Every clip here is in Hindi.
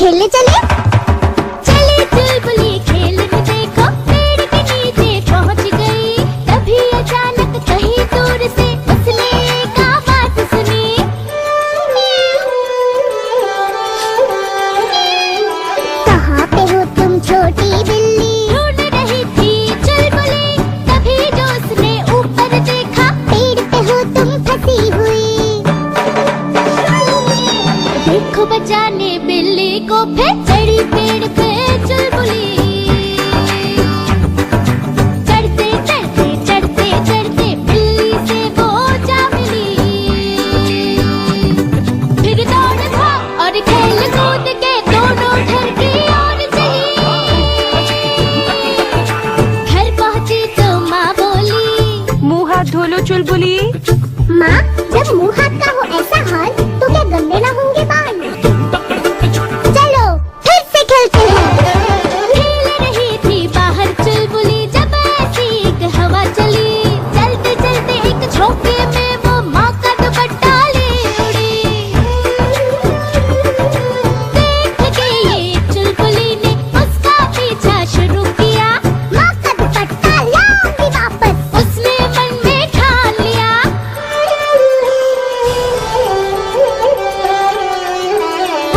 खेलने चले चुलबुली खेलने देखो पेड़ के नीचे पहुंच गई। तभी अचानक कहीं दूर से उसने एक आवाज सुनी। कहाँ पे हो तुम छोटी बिल्ली? ढूंढ रही थी चुलबुली। तभी जो उसने ऊपर देखा पेड़ पे हो तुम फंसी हुई। देखो बचाने बिल्ली को फिर चढ़ी पेड़ पे चुलबुली। चढ़ते चढ़ते चढ़ते चढ़ते बिल्ली से वो जा मिली। फिर दौड़ भाग और खेल कूद के दोनों घर की ओर चली। घर पहुंची तो माँ बोली, मुंह हाथ धो लो चुलबुली। माँ, जब मुंह हाथ का हो ऐसा हाल तो क्या गंदे ना होंगे बाल? चलो फिर से खेलते हैं। खेल रही थी बाहर चुलबुली जब ऐसी एक हवा चली। चलते चलते एक झोंके में वो माँ का दुपट्टा ले उड़ी। देख के ये चुलबुली ने उसका पीछा शुरू किया। माँ का दुपट्टा लाऊंगी वापस, उसने मन में ठान लिया।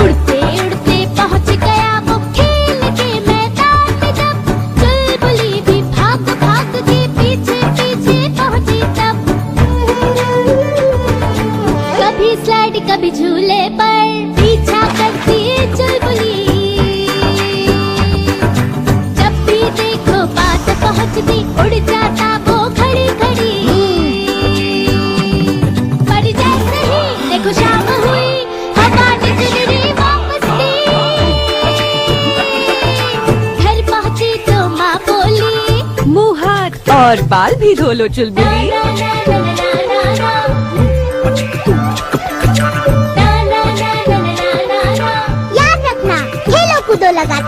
उड़ते उड़ते पहुंच गया वो खेल के मैदान में। जब चुलबुली भी भाग भाग के पीछे पीछे पहुंची तब कभी स्लाइड कभी झूले पर पीछा करती चुलबुली। जब भी देखो पास पहुंचती उड़ जाता वो खड़ी खड़ी। पर जैसे ही देखो शाम हुई हवा ने चुनरी वापस दी। घर पहुंची तो माँ बोली, मुंह हाथ और बाल भी धो लो चुलबुली। याद रखना खेलो कूदो लगा।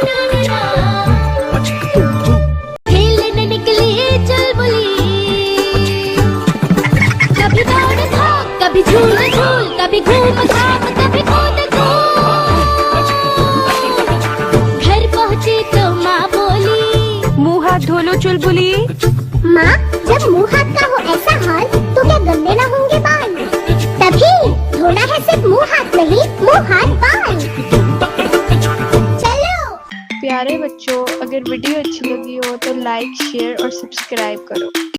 खेलने निकली चुलबुली। कभी दौड़ भाग कभी झूल झूल, कभी घूम घाम कभी कूद कूद। घर पहुंची तो माँ बोली, मुंह हाथ धो लो चुलबुली। माँ, जब मुंह हाथ का हो ऐसा हाल तो क्या गंदे ना होंगे बाल? तभी धोना है सिर्फ मुंह हाथ नहीं, मुंह हाथ बाल। चलो। प्यारे बच्चों, अगर वीडियो अच्छी लगी हो तो लाइक शेयर और सब्सक्राइब करो।